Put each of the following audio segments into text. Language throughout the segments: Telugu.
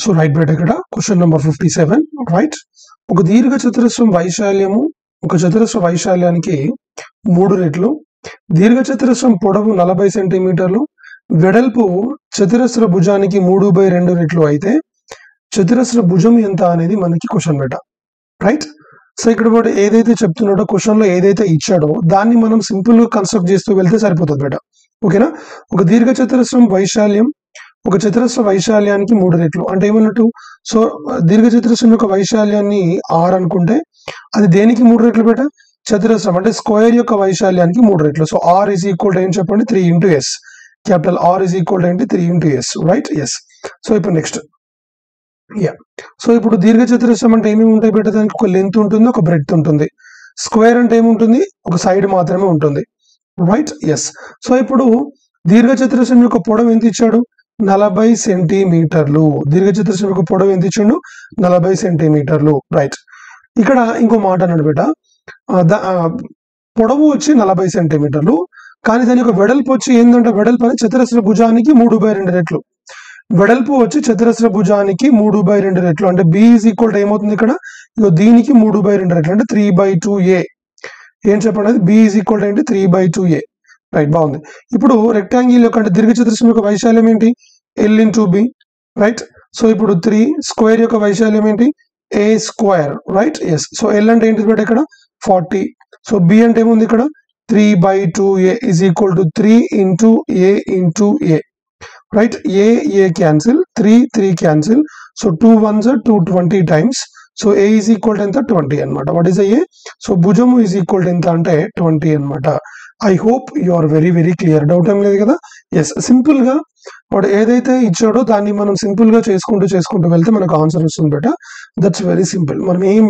సో రైట్ బెట్ ఇక్కడ క్వశ్చన్ నెంబర్ 57 రైట్. ఒక దీర్ఘ చతురస్రం వైశాల్యము ఒక చతురస్ర వైశాల్యానికి 3 రెట్లు, దీర్ఘ చతురస్రం పొడవు 40 సెంటీమీటర్లు, వెడల్పు చతురస్ర భుజానికి 3/2 రెట్లు అయితే చతురస్ర భుజం ఎంత అనేది మనకి క్వశ్చన్ బెట రైట్. సో ఇక్కడ వాడు ఏదైతే చెప్తున్నాడో క్వశ్చన్ లో ఏదైతే ఇచ్చాడో దాన్ని మనం సింపుల్ గా కన్స్ట్రక్ట్ చేస్తూ వెళ్తే సరిపోతుంది బెట. ఓకేనా. ఒక దీర్ఘ చతురస్రం వైశాల్యం ఒక చతురస్ర వైశాల్యానికి 3 రెట్లు అంటే ఏమన్నట్టు, సో దీర్ఘ చతురస్రం యొక్క వైశాల్యాన్ని r అనుకుంటే అది దేనికి 3 రెట్లు బెట, చతురస్రం అంటే స్క్వేర్ యొక్క వైశాల్యానికి 3 రెట్లు. So r is equal to ఏం చెప్పండి, 3 into s. Capital R is equal to ఏంటి, 3 into s right. Yes. So ఇప్పుడు నెక్స్ట్ సో ఇప్పుడు దీర్ఘ చతురస్రం అంటే ఏమేమి ఉంటాయి బెట, దానికి ఒక లెంత్ ఉంటుంది, ఒక బ్రెడ్త్ ఉంటుంది. స్క్వేర్ అంటే ఏముంటుంది, ఒక సైడ్ మాత్రమే ఉంటుంది రైట్. ఎస్. సో ఇప్పుడు దీర్ఘ చతురస్రం యొక్క పొడవు ఎంత ఇచ్చాడు, 40 సెంటీమీటర్లు. దీర్ఘ చతురస్రం యొక్క పొడవు ఎంత ఇచ్చాడు, 40 సెంటీమీటర్లు రైట్. ఇక్కడ ఇంకో మాట అన్నాడు బేట, పొడవు వచ్చి 40 సెంటీమీటర్లు కానీ దాని యొక్క వెడల్పు వచ్చి ఏంటంటే, వెడల్పు అనేది చతురస్ర భుజానికి 3/2 రెట్లు. వెడల్పు వచ్చి చతురస్ర భుజానికి 3/2 రెట్లు అంటే b ఈజ్ ఈక్వల్ టు ఏమవుతుంది ఇక్కడ, దీనికి 3/2 రెట్లు అంటే 3/2a. ఏం చెప్పండి, అది b ఈజ్ ఈక్వల్ టు ఏంటి, 3/2a రైట్. బాగుంది. ఇప్పుడు రెక్టాంగిల్ యొక్క అంటే దీర్ఘ చతురస్రం యొక్క వైశాల్యం ఏంటి, l into b right. So ఇప్పుడు 3 స్క్వేర్ యొక్క వైశాల్యం ఏంటి, a square right. Yes. So l అంటే ఏంటి బేట ఇక్కడ 40. సో b అంటే ఏముంది ఇక్కడ 3/2a is equal to 3 into a into a right. a cancel, 3 cancel. So 2 1s are 220 times. So a is equal to ఎంత, 20 అనమాట. What is a? సో భుజము ఈజ్ ఈక్వల్ టు ఎంత అంటే 20 అనమాట. I hope you are very very clear. Doubt ఏం లేదు కదా. ఎస్. సింపుల్ గా వాడు ఏదైతే ఇచ్చాడో దాన్ని మనం సింపుల్ గా చేసుకుంటూ వెళ్తే మనకు ఆన్సర్ వస్తుంది బేట. That's very simple. మనం ఏం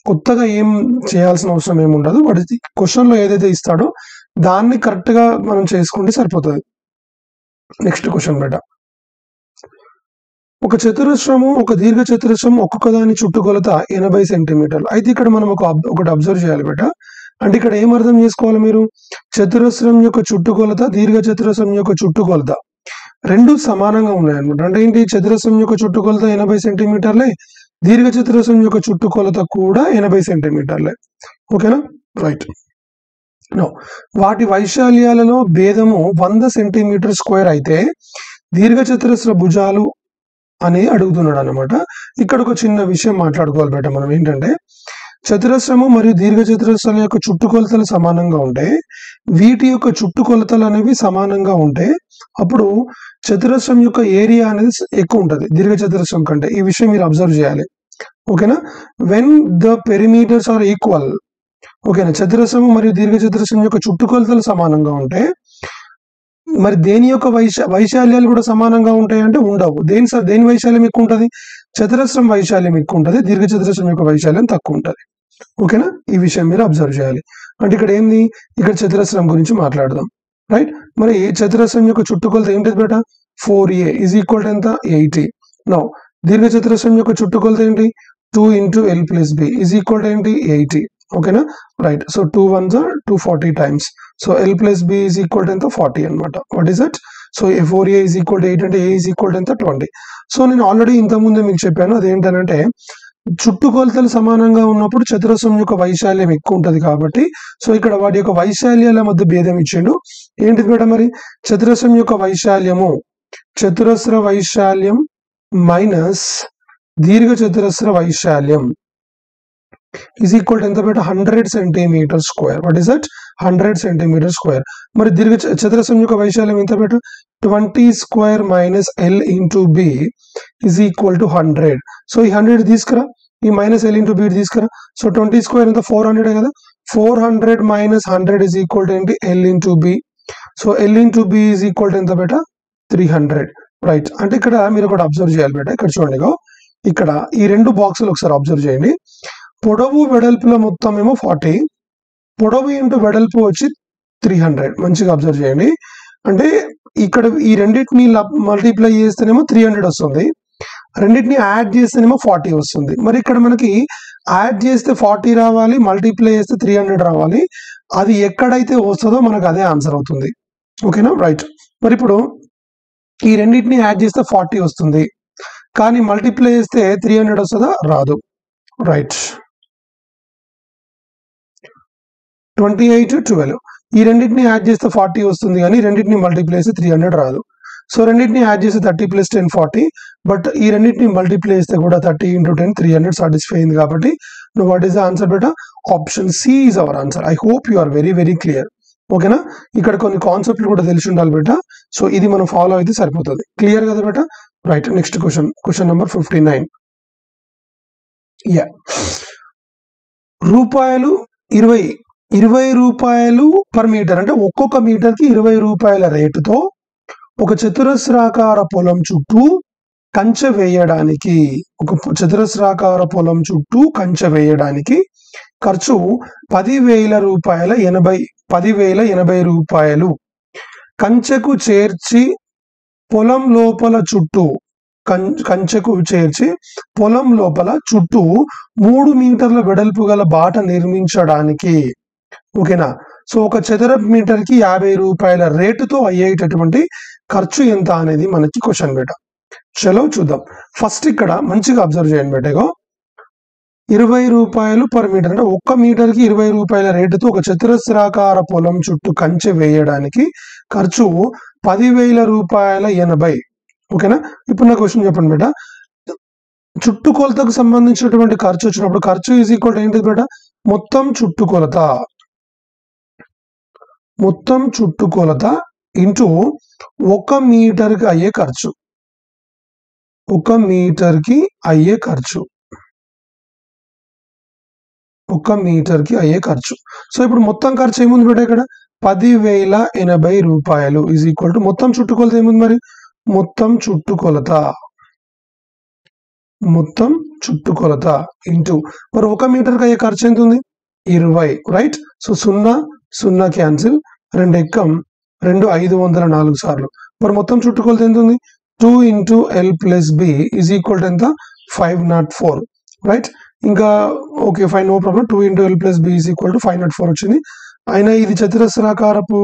కొత్తగా ఏం చేయాల్సిన అవసరం ఏమి ఉండదు. వాడు క్వశ్చన్ లో ఏదైతే ఇస్తాడో దాన్ని కరెక్ట్ గా మనం చేసుకుంటే సరిపోతుంది. నెక్స్ట్ క్వశ్చన్ బేట, ఒక చతురస్రము ఒక దీర్ఘ చతురస్రం ఒక్కొక్క దాని చుట్టుకొలత 80 సెంటీమీటర్లు అయితే ఇక్కడ మనం ఒకటి అబ్జర్వ్ చేయాలి బేట. అంటే ఇక్కడ ఏం అర్థం చేసుకోవాలి మీరు, చతురస్రం యొక్క చుట్టుకొలత దీర్ఘ చతురస్రం యొక్క చుట్టుకొలత రెండు సమానంగా ఉన్నాయన్నమాట. అంటే ఏంటి, చతురస్రం యొక్క చుట్టుకొలత 80 సెంటీమీటర్లే, దీర్ఘ చతురస్రం యొక్క చుట్టుకొలత కూడా 80 సెంటీమీటర్లే. ఓకేనా రైట్. వాటి వైశాల్యాలలో భేదము 100 సెంటీమీటర్ స్క్వేర్ అయితే దీర్ఘ చతురస్ర భుజాలు అని అడుగుతున్నాడు అనమాట. ఇక్కడ ఒక చిన్న విషయం మాట్లాడుకోవాలి బేట మనం. ఏంటంటే చతురస్రము మరియు దీర్ఘ చతురస్రాల యొక్క చుట్టుకొలతలు సమానంగా ఉంటే, వీటి యొక్క చుట్టుకొలతలు అనేవి సమానంగా ఉంటే అప్పుడు చతురస్రం యొక్క ఏరియా అనేది ఎక్కువ ఉంటుంది దీర్ఘ చతురస్రం కంటే. ఈ విషయం మీరు అబ్జర్వ్ చేయాలి. ఓకేనా. When the perimeters are equal, ఓకేనా, చతురస్రము మరియు దీర్ఘ చతురస్రం యొక్క చుట్టుకొలతలు సమానంగా ఉంటే మరి దేని యొక్క వైశాల్యాలు కూడా సమానంగా ఉంటాయి అంటే ఉండవు. దేని వైశాల్యం ఎక్కువ ఉంటుంది, చతురస్రం వైశాల్యం ఎక్కువ ఉంటుంది, దీర్ఘ చతురస్రం యొక్క వైశాల్యం తక్కువ ఉంటుంది. ఓకేనా. ఈ విషయం మీరు అబ్జర్వ్ చేయాలి. అంటే ఇక్కడ ఏంది, ఇక్కడ చతురస్రం గురించి మాట్లాడదాం రైట్. మరి చతురస్రం యొక్క చుట్టుకొలత ఏంటిది బేట, 4a ఈజ్ ఈక్వల్ టు ఎంత, 80. నౌ దీర్ఘ చతురస్రం యొక్క చుట్టుకొలత ఏంటి, 2 into l plus b is equal to ఏంటి, 80. ఓకేనా right. So 2 1s are 240 times. So l plus b is equal to ఎంత, 40 అనమాట. What is that, so 4a is equal to 8 అంటే a ఈజ్ ఈక్వల్ టు ఎంత, 20. సో నేను ఆల్రెడీ ఇంతకుముందు మీకు చెప్పాను, అదేంటంటే చుట్టుకొలతలు సమానంగా ఉన్నప్పుడు చతురస్రం యొక్క వైశాల్యం ఎక్కువ ఉంటుంది కాబట్టి, సో ఇక్కడ వాటి యొక్క వైశాల్యాల మధ్య భేదం ఇచ్చిండు. ఏంటిది బేట మరి, చతురస్రం యొక్క వైశాల్యము, చతురస్ర వైశాల్యం మైనస్ దీర్ఘ చతురస్ర వైశాల్యం ఈజ్ ఈక్వల్ టు ఎంత బేట, 100 centimetre square. What is that, 100 centimetre square. మరి దీర్ఘ చతురస్రం యొక్క వైశాల్యం ఎంత బేట, 20 square minus l into b is equal to 100. So ఈ 100 తీసుకురా, ఈ మైనస్ l into b తీసుకురా. సో 20 స్క్వేర్ ఎంత, 400 కదా. 400 మైనస్ 100 ఈజ్ ఈక్వల్ టు ఏంటి, l into b. So l into b is equal to ఎంత బేట, 300 రైట్. అంటే ఇక్కడ మీరు ఒకటి అబ్జర్వ్ చేయాలి బేట. ఇక్కడ చూడండి, ఇక్కడ ఈ రెండు బాక్సులు ఒకసారి అబ్జర్వ్ చేయండి. పొడవు వెడల్పుల మొత్తం ఏమో 40, పొడవు ఇంటూ వెడల్పు వచ్చి 300. మంచిగా అబ్జర్వ్ చేయండి. అంటే ఇక్కడ ఈ రెండింటిని మల్టిప్లై చేస్తేనేమో 300 వస్తుంది, రెండింటిని యాడ్ చేస్తేనేమో 40 వస్తుంది. మరి ఇక్కడ మనకి యాడ్ చేస్తే 40 రావాలి, మల్టిప్లై చేస్తే 300 రావాలి. అది ఎక్కడైతే వస్తుందో మనకు అదే ఆన్సర్ అవుతుంది. ఓకేనా రైట్. మరి ఇప్పుడు ఈ రెండింటిని యాడ్ చేస్తే 40 వస్తుంది, కానీ మల్టిప్లై చేస్తే 300 వస్తుందా? రాదు. రైట్. 28, 12 ఈ రెండింటిని యాడ్ చేస్తే 40 వస్తుంది, కానీ రెండింటిని మల్టిప్లై చేస్తే 300 రాదు. సో రెండింటిని యాడ్ చేస్తే 30 + 10 40, బట్ ఈ రెండింటిని మల్టిప్లై చేస్తే కూడా 30 × 10 300 సాటిస్ఫై అయింది. కాబట్టి వాట్ ఈస్ ద ఆన్సర్ బేటా? Option C is our answer. I hope you are very very clear. ఓకేనా? ఇక్కడ కొన్ని కాన్సెప్ట్లు కూడా తెలిసి ఉండాలి బేటా. సో ఇది మనం ఫాలో అయితే సరిపోతుంది. క్లియర్ కదా బేటా? రైట్. Next question number 59. రూపాయలు 20 రూపాయలు పర్ మీటర్, అంటే ఒక్కొక్క మీటర్కి 20 రూపాయల రేటుతో ఒక చతురస్రాకార పొలం చుట్టూ కంచె వేయడానికి, ఖర్చు 10,080 రూపాయలు. కంచెకు చేర్చి పొలం లోపల చుట్టూ 3 మీటర్ల వెడల్పు గల బాట నిర్మించడానికి. ఓకేనా? సో ఒక చదరపు మీటర్కి 50 రూపాయల రేటుతో అయ్యేటటువంటి ఖర్చు ఎంత అనేది మనకి క్వశ్చన్ బేట. చలో చూద్దాం. ఫస్ట్ ఇక్కడ మంచిగా అబ్జర్వ్ చేయండి బేటగా. 20 రూపాయలు పర్ మీటర్, అంటే ఒక్క మీటర్కి 20 రూపాయల రేటుతో ఒక చతురస్రాకార పొలం చుట్టూ కంచె వేయడానికి ఖర్చు 10,080 రూపాయలు. ఓకేనా? ఇప్పుడు నా క్వశ్చన్ చెప్పండి బేట. చుట్టుకొలతకు సంబంధించినటువంటి ఖర్చు వచ్చినప్పుడు ఖర్చు ఈజ్ ఈక్వల్ టు ఏంటిది బేట? మొత్తం చుట్టుకొలత ఇంటూ 1 మీటర్కి అయ్యే ఖర్చు. 1 మీటర్కి అయ్యే ఖర్చు. సో ఇప్పుడు మొత్తం ఖర్చు ఏముంది బేట? ఇక్కడ 10,080 రూపాయలు ఈజ్ ఈక్వల్ టు మొత్తం చుట్టుకొలత ఏముంది మరి? మొత్తం చుట్టుకొలత ఇంటూ మరి 1 మీటర్కి అయ్యే ఖర్చు ఎంత ఉంది? 20. రైట్. సో 0 క్యాన్సిల్, 2 ఎక్కం 2 504 సార్లు. మరి మొత్తం చుట్టుకొలత ఎంత ఉంది? 2 × L + B is equal to ఎంత? 504. రైట్. ఇంకా okay fine, no problem. 2 × L + B is equal to 504 వచ్చింది. అయినా ఇది చతురస్రాకారపు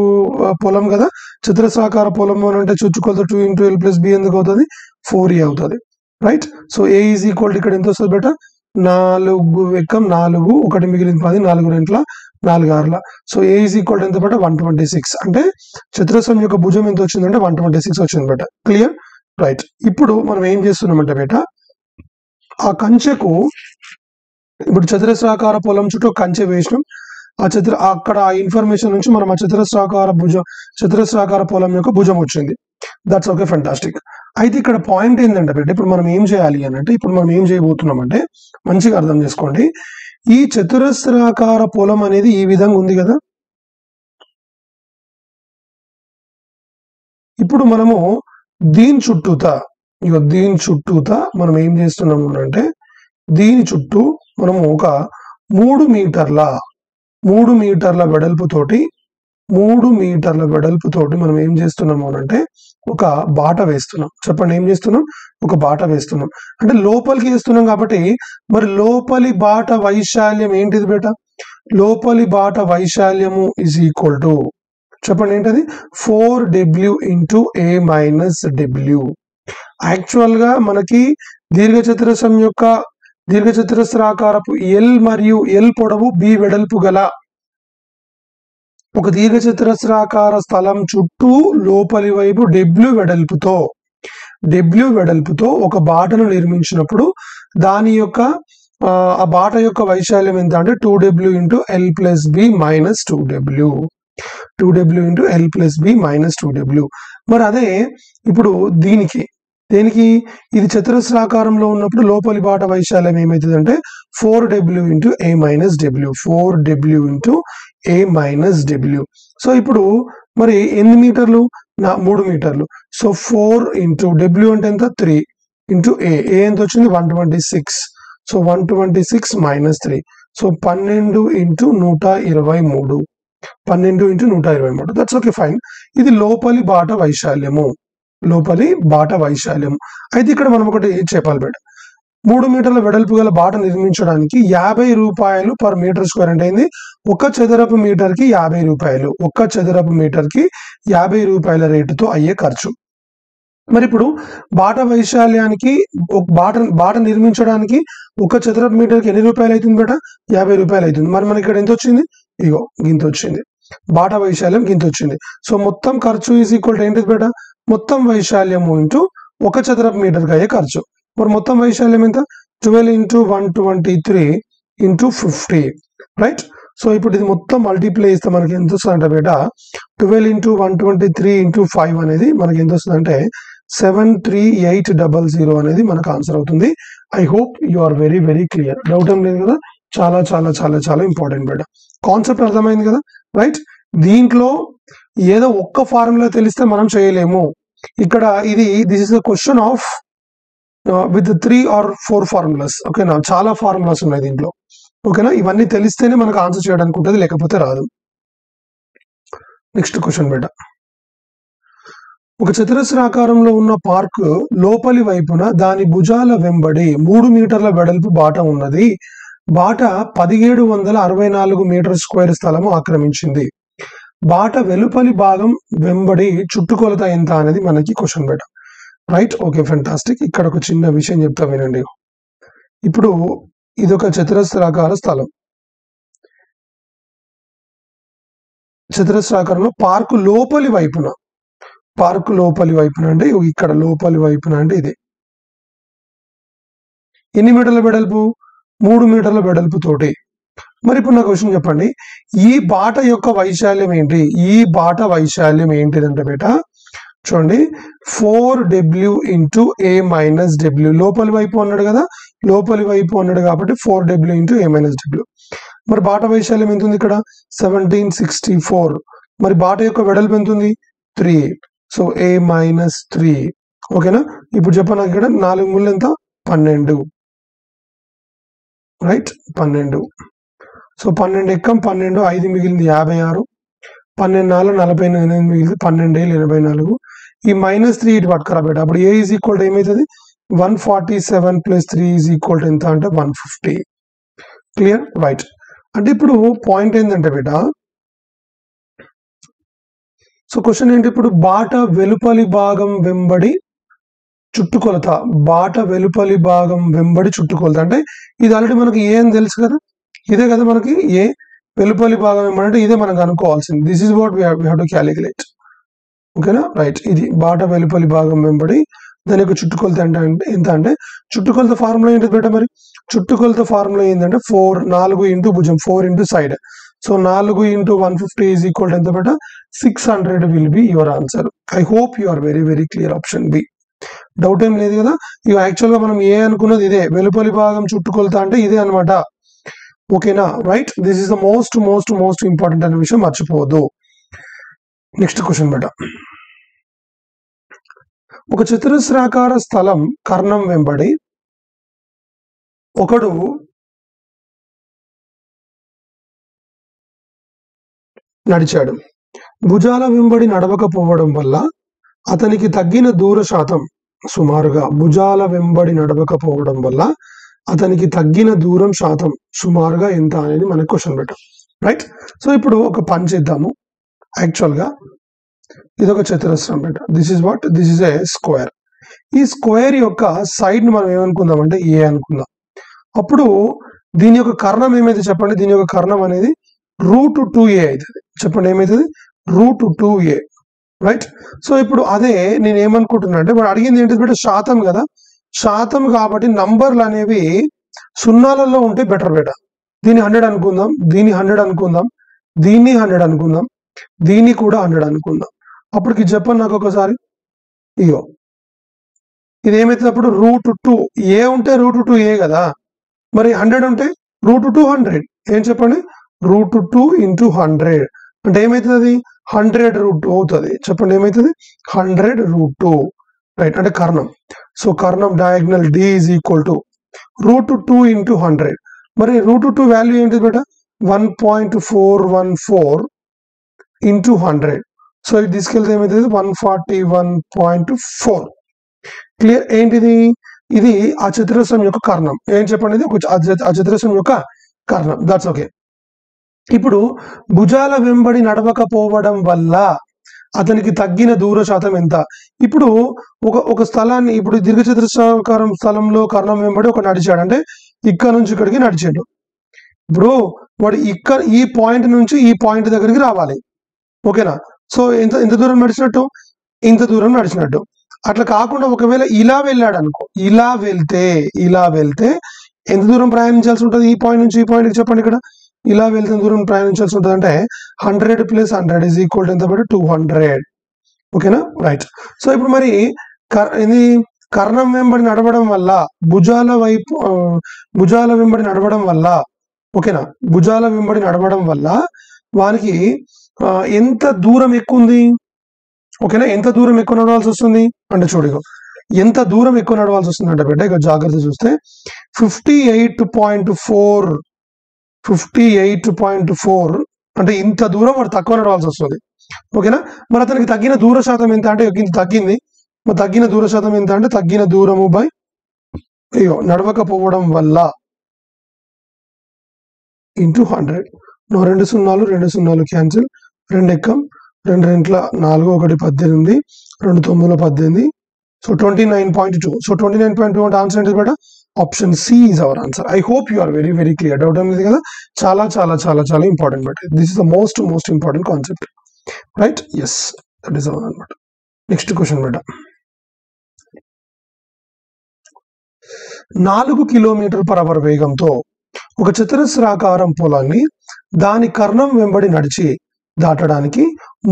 పొలం కదా. చతురస్రాకార పొలం అని అంటే చుట్టుకొలత 2 × L + B ఎందుకు అవుతుంది? 4E అవుతుంది. Right. So A is equal to ఇక్కడ ఎంత వస్తుంది బేట? 4 ఎక్కం 4, 1 మిగిలింది 10, 4 రెంట్ల 4 6. So A is equal to ఎంత బేట? 126. అంటే చతురస్రం యొక్క భుజం ఎంత వచ్చిందంటే 126 వచ్చింది బేట. క్లియర్? రైట్. ఇప్పుడు మనం ఏం చేస్తున్నామంటే బేట, ఆ కంచెకు ఇప్పుడు చతురస్రాకార పొలం చుట్టూ కంచె వేసినాం. అక్కడ ఆ ఇన్ఫర్మేషన్ నుంచి మనం ఆ చతురస్రాకార పొలం యొక్క భుజం వచ్చింది. That's okay, fantastic. అయితే ఇక్కడ పాయింట్ ఏంటంటే బేట, ఇప్పుడు మనం ఏం చేయాలి అని అంటే, ఇప్పుడు మనం ఏం చేయబోతున్నామంటే మంచిగా అర్థం చేసుకోండి. ఈ చతురస్రాకార పొలం అనేది ఈ విధంగా ఉంది కదా. ఇప్పుడు మనము దీని చుట్టూతా మనం ఏం చేస్తున్నాము అంటే, దీని చుట్టూ మనము ఒక 3 మీటర్ల వెడల్పుతోటి మనం ఏం చేస్తున్నాము అంటే ఒక బాట వేస్తున్నాం. చెప్పండి, ఏం చేస్తున్నాం? ఒక బాట వేస్తున్నాం. అంటే లోపలికి వేస్తున్నాం కాబట్టి మరి లోపలి బాట వైశాల్యం ఏంటిది బేట? లోపలి బాట వైశాల్యము ఈజ్ ఈక్వల్ టు, చెప్పండి ఏంటది? 4W × A - W. యాక్చువల్ గా మనకి దీర్ఘచతురస్రాకారపు L మరియు L పొడవు B వెడల్పు గల ఒక దీర్ఘచతురస్రాకార స్థలం చుట్టూ లోపలి వైపు W వెడల్పుతో ఒక బాటను నిర్మించినప్పుడు దాని యొక్క ఆ బాట యొక్క వైశాల్యం ఎంత అంటే 2W × L + B - 2W. 2W × L + B - 2W. మరి అదే ఇప్పుడు దేనికి ఇది చతురస్రాకారంలో ఉన్నప్పుడు లోపలి బాట వైశాల్యం ఏమవుతుందంటే 4W × A - W. 4W × A - W. So ఇప్పుడు మరి ఎన్ని మీటర్లు? 3 మీటర్లు. సో 4 × W అంటే ఎంత? 3 × A ఎంత వచ్చింది? 126. So 126 - 3. So 12 × 123. 12 × 123. That's okay, fine. ఇది లోపలి బాట వైశాల్యము. అయితే ఇక్కడ మనం ఒకటి చెప్పాలి బేట, 3 మీటర్ల వెడల్పు గల బాట నిర్మించడానికి 50 రూపాయలు పర్ మీటర్ స్క్వేర్ అంటే ఏంది? 1 చదరపు మీటర్కి 50 రూపాయలు. 1 చదరపు మీటర్కి 50 రూపాయల రేటుతో అయ్యే ఖర్చు. మరి ఇప్పుడు బాట వైశాల్యానికి బాట నిర్మించడానికి ఒక చదరపు మీటర్కి ఎన్ని రూపాయలు అవుతుంది బేట? 50 రూపాయలు అవుతుంది. మరి మనకి ఇక్కడ ఎంత వచ్చింది? ఇగో గింత వచ్చింది. బాట వైశాల్యం గింత వచ్చింది. సో మొత్తం ఖర్చు ఈజ్ ఈక్వల్ టు ఏంటిది బేట? మొత్తం వైశాల్యము ఇంటూ ఒక చదరపు మీటర్కి అయ్యే ఖర్చు. మరి మొత్తం వైశాల్యం ఎంత? 12 into 123 into 50, రైట్? సో ఇప్పుడు ఇది మొత్తం మల్టిప్లై చేస్తే మనకి ఎంత వస్తుందంటే బేట 12 into 123 into 5 అనేది మనకి ఎంత వస్తుందంటే 73800 అనేది మనకు ఆన్సర్ అవుతుంది. I hope you are very very clear. Doubt ఏం లేదు కదా? చాలా చాలా చాలా చాలా ఇంపార్టెంట్ బేట. కాన్సెప్ట్ అర్థమైంది కదా, రైట్? దీంట్లో ఏదో ఒక్క ఫార్ములా తెలిస్తే మనం చేయలేము. ఇక్కడ this is the question of with 3 or 4 formulas. ఓకేనా? చాలా ఫార్ములాస్ ఉన్నాయి దీంట్లో. ఓకేనా? ఇవన్నీ తెలిస్తేనే మనకు ఆన్సర్ చేయడానికి ఉంటుంది, లేకపోతే రాదు. నెక్స్ట్ క్వశ్చన్ బేట. ఒక చతురస్రాకారంలో ఉన్న పార్క్ లోపలి వైపున దాని భుజాల వెంబడి 3 మీటర్ల వెడల్పు బాట ఉన్నది. బాట 1764 మీటర్ స్క్వేర్ స్థలము ఆక్రమించింది. బాట వెలుపలి భాగం వెంబడి చుట్టుకొలత ఎంత అనేది మనకి క్వశ్చన్ బేట, రైట్? Okay, fantastic. ఇక్కడ ఒక చిన్న విషయం చెప్తా వినండి. ఇప్పుడు ఇదొక చతురస్రాకార స్థలం. చతురస్రాకారంలో పార్కు లోపలి వైపున అంటే ఇక్కడ లోపలి వైపున అంటే ఇది ఎన్ని మీటర్ల వెడల్పు? 3 మీటర్ల వెడల్పు తోటి. మరి ఇప్పుడు నా క్వశ్చన్ చెప్పండి, ఈ బాట యొక్క వైశాల్యం ఏంటి? ఈ బాట వైశాల్యం ఏంటిదంటే బేట చూడండి, 4w into a minus w. లోపలి వైపు అన్నాడు కదా, లోపలి వైపు అన్నాడు కాబట్టి 4w into a minus w. మరి బాట వైశాల్యం ఎంత ఉంది ఇక్కడ? 1764. మరి బాట యొక్క వెడల్పు ఎంత ఉంది? 3. So a minus 3. ఓకేనా? ఇప్పుడు చెప్పండి, నాకు ఇక్కడ 4 ముళ్ళు ఎంత? 12, రైట్? 12. సో 12 ఎక్కం 12, 5 మిగిలింది 56, 12 4 48 మిగిలింది 12 84. ఈ -3 ఇటు పట్టుకురా బేట. అప్పుడు a ఈజ్ ఈక్వల్ టు ఏమవుతుంది? 147 + 3 ఈజ్ ఈక్వల్ టు ఎంత అంటే 150. Clear, right? అంటే ఇప్పుడు పాయింట్ ఏంటంటే బేట, సో క్వశ్చన్ ఏంటి? ఇప్పుడు బాట వెలుపలి భాగం వెంబడి చుట్టుకొలత. బాట వెలుపలి భాగం వెంబడి చుట్టుకొలత అంటే ఇది ఆల్రెడీ మనకి ఏ అని తెలుసు కదా, ఇదే కదా మనకి ఏ. వెలుపలి భాగం ఏమంటే ఇదే మనం అనుకోవాల్సింది. This is what we have to calculate. ఓకేనా, రైట్? ఇది బాట వెలుపలి భాగం వెంబడి దాని యొక్క చుట్టుకొలత అంటే ఎంత అంటే చుట్టుకొలత ఫార్ములా ఏంటి బేట? మరి చుట్టుకొలత ఫార్ములా ఏంటంటే 4 ఇంటూ భుజం, 4 ఇంటూ సైడ్. సో 4 into 150 ఈజ్ ఈక్వల్ టు ఎంత బేట? 600 will be your answer. I hope you are very very clear. Option B. Doubt ఏం లేదు కదా? ఇవి యాక్చువల్ గా మనం ఏ అనుకున్నది ఇదే. వెలుపలి భాగం చుట్టుకొలత అంటే ఇదే అనమాట. ఓకేనా, right? This is the most most most important అనే విషయం మర్చిపోవద్దు. నెక్స్ట్ క్వశ్చన్ బేట. ఒక చతురస్రాకార స్థలం కర్ణం వెంబడి ఒకడు నడిచాడు. భుజాల వెంబడి నడవకపోవడం వల్ల అతనికి తగ్గిన దూర శాతం సుమారుగా భుజాల వెంబడి నడవకపోవడం వల్ల అతనికి తగ్గిన దూరం శాతం సుమారుగా ఎంత అనేది మనకు క్వశ్చన్ బేట, రైట్? సో ఇప్పుడు ఒక పని చేద్దాము. యాక్చువల్ గా ఇది ఒక చతురస్రం బేట. This is what? This is a square. ఈ స్క్వేర్ యొక్క సైడ్ ని మనం ఏమనుకుందాం అంటే ఏ అనుకుందాం. అప్పుడు దీని యొక్క కర్ణం ఏమైతే చెప్పండి? దీని యొక్క కర్ణం అనేది √2a అవుతుంది. చెప్పండి ఏమైతుంది? √2a, right? సో ఇప్పుడు అదే నేను ఏమనుకుంటున్నా అంటే వాడు అడిగింది ఏంటి బేట? శాతం కదా. శాతం కాబట్టి నంబర్లు అనేవి సున్నాలలో ఉంటే బెటర్ బేట. దీన్ని 100 అనుకుందాం, దీన్ని 100 అనుకుందాం, దీన్ని 100 అనుకుందాం, దీన్ని కూడా 100 అనుకుందాం. అప్పటికి చెప్పండి నాకు ఒకసారి. ఇగో ఇది ఏమైతుంది అప్పుడు? √2a ఉంటే √2a కదా. మరి 100 ఉంటే √200. ఏం చెప్పండి? √2 into 100 అంటే ఏమవుతుంది? అది 100√2 అవుతుంది. చెప్పండి ఏమవుతుంది? 100√2, రైట్? అంటే కర్ణం. సో కర్ణం diagonal d is equal to √2 into 100. మరి √2 వాల్యూ ఏంటి బేట? 1.414 into 100. సో ఇది తీసుకెళ్తే ఏమవుతుంది? 141.4. క్లియర్? ఏంటిది? ఇది ఆ చతురస్రం యొక్క కర్ణం. ఏం చెప్పండి? ఆ చతురస్రం యొక్క కర్ణం. That's okay. ఇప్పుడు భుజాల వెంబడి నడవకపోవడం వల్ల అతనికి తగ్గిన దూర శాతం ఎంత? ఇప్పుడు ఒక స్థలాన్ని, ఇప్పుడు దీర్ఘచతురస్రాకారం స్థలంలో కర్ణం వెంబడి ఒక నడిచాడు, అంటే ఇక్కడ నుంచి ఇక్కడికి నడిచాడు. ఇప్పుడు వాడు ఈ పాయింట్ నుంచి ఈ పాయింట్ దగ్గరికి రావాలి, ఓకేనా? సో ఎంత దూరం నడిచినట్టు? ఇంత దూరం నడిచినట్టు. అట్లా కాకుండా ఒకవేళ ఇలా వెళ్ళాడు అనుకో, ఇలా వెళ్తే ఎంత దూరం ప్రయాణించాల్సి ఉంటుంది? ఈ పాయింట్ నుంచి ఈ పాయింట్కి చెప్పండి. ఇక్కడ ఇలా వెళ్తే దూరం ప్రయాణించాల్సి ఉంటుంది అంటే 100 + 100 = ఎంత బట్టి 200, ఓకేనా? రైట్. సో ఇప్పుడు మరి ఇది కర్ణం వెంబడి నడవడం వల్ల, భుజాల వెంబడి నడవడం వల్ల, ఓకేనా, భుజాల వెంబడి నడవడం వల్ల వానికి ఎంత దూరం ఎక్కువ ఉంది, ఓకేనా? ఎంత దూరం ఎక్కువ నడవాల్సి వస్తుంది అంటే చూడు, ఎంత దూరం ఎక్కువ నడవాల్సి వస్తుంది అంటే బిడ్డ ఇక జాగ్రత్త చూస్తే 58.4 అంటే ఇంత దూరం వాడు తక్కువ నడవాల్సి వస్తుంది, ఓకేనా? మరి అతనికి తగ్గిన దూర శాతం ఎంత అంటే ఇంత తగ్గింది. మరి తగ్గిన దూర శాతం ఎంత అంటే తగ్గిన దూరము బై నడవకపోవడం వల్ల ఇంటూ 100. 2 0 క్యాన్సిల్, 2 ఎక్కం, 2 2 4 1 18, 2 9 18, సో 29.2. సో 29.2 అంటే ఆన్సర్ ఏంటి బేట? Option C is our answer. I hope you are very very clear. Doubt అనేది కదా, చాలా చాలా చాలా చాలా important but this is the most important concept, right? Yes, that is our అనమాట. నెక్స్ట్ క్వశ్చన్ బేట, 4 km/h వేగంతో ఒక చతురస్రాకారం పొలాన్ని దాని కర్ణం వెంబడి నడిచి దాటడానికి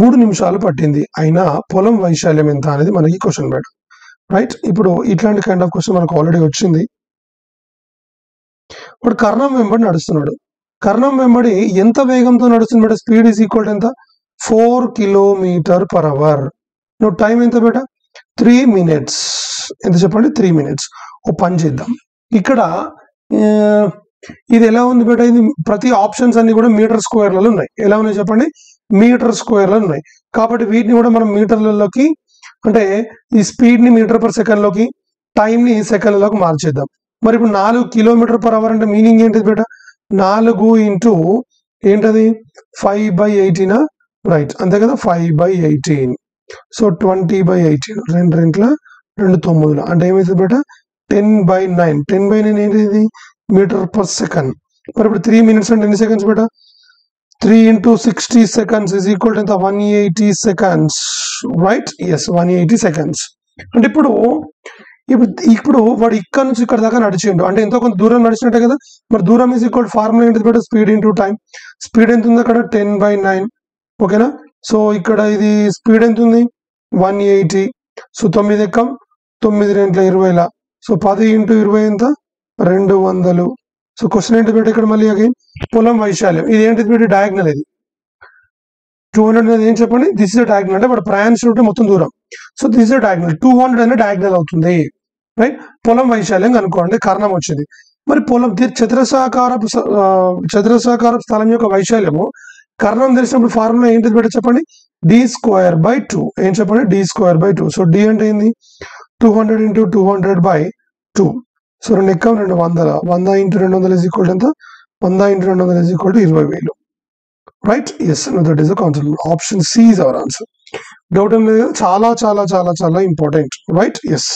3 నిమిషాలు పట్టింది. అయినా పొలం వైశాల్యం ఎంత అనేది మనకి క్వశ్చన్ బేట, రైట్? ఇప్పుడు ఇట్లాంటి కైండ్ ఆఫ్ క్వశ్చన్ మనకు ఆల్రెడీ వచ్చింది. ఇప్పుడు కర్ణం వెంబడి నడుస్తున్నాడు. కర్ణం వెంబడి ఎంత వేగంతో నడుస్తుంది? స్పీడ్ ఈజ్ ఈక్వల్ ఎంత? 4 km/h. నువ్వు టైం ఎంత బేట? 3 minutes. ఎంత చెప్పండి? 3 minutes. ఓ పని చేద్దాం, ఇక్కడ ఇది ఎలా ఉంది బేట? ఇది ప్రతి ఆప్షన్స్ అన్ని కూడా మీటర్ స్క్వేర్లలో ఉన్నాయి. ఎలా ఉన్నాయి చెప్పండి? మీటర్ స్క్వేర్లలో ఉన్నాయి. కాబట్టి వీటిని కూడా మనం మీటర్లలోకి, అంటే ఈ స్పీడ్ ని మీటర్/సెకండ్ లోకి, టైం ని సెకండ్లలోకి మార్చేద్దాం. మరి ఇప్పుడు 4 km/h అంటే మీనింగ్ ఏంటిది బేట? 4 ఇంటూ ఏంటది? 5/18, రైట్? అంతే కదా, 5/18. సో 20/18, 2 2 9 అంటే ఏమవుతుంది బేట? 10/9. 10/9 ఏంటిది? మీటర్/సెకండ్. మరి ఇప్పుడు 3 minutes అంటే ఎన్ని సెకండ్స్ బేట? 3 × 60 seconds is equal to 180 seconds, right? Yes, 180 seconds. అంటే ఇప్పుడు వాడు ఇక్కడ నుంచి ఇక్కడ దాకా నడిచిండు అంటే ఎంతో కొంత దూరం నడిచినట్టే కదా. మరి దూరం ఈజ్ ఈక్వల్ ఫార్ములా ఏంటిది బేట? Speed into time. స్పీడ్ ఎంత ఉంది అక్కడ? 10/9, ఓకేనా? సో ఇక్కడ ఇది స్పీడ్ ఎంత ఉంది? 180. సో 9 ఎక్కం, 9 2 20, సో 10 × 20 ఎంత? 200. సో క్వశ్చన్ ఏంటి బేట ఇక్కడ? మళ్ళీ అగైన్ పొలం వైశాల్యం. ఇది ఏంటిది బేట? డయాగ్నల్. ఇది 200 అనేది ఏం చెప్పండి? దిస్ ఇస్ డయాగ్నల్, అంటే వాడు ప్రయాణించుంటే మొత్తం దూరం. So this is diagonal. 200 అనేది డయాగ్నల్ అవుతుంది, రైట్? పొలం వైశాల్యం కనుక్కోండి, కర్ణం వచ్చింది. మరి పొలం చతురస్రాకారపు స్థలం యొక్క వైశాల్యము కర్ణం తెలిసినప్పుడు ఫార్ములా ఏంటిది బేట చెప్పండి? d²/2. ఏం చెప్పండి? d²/2. సో d అంటే ఏంది? 200 × 200/2. సో 2 ఎక్కం 200. 100 × 200 ఈజ్ ఈక్వల్ ఎంత? 100 × 200 is equal to 20,000, right? Yes, that is the concept. Option C is our answer. Doubt ఏం లేదు కదా, చాలా చాలా చాలా చాలా ఇంపార్టెంట్, రైట్? ఎస్.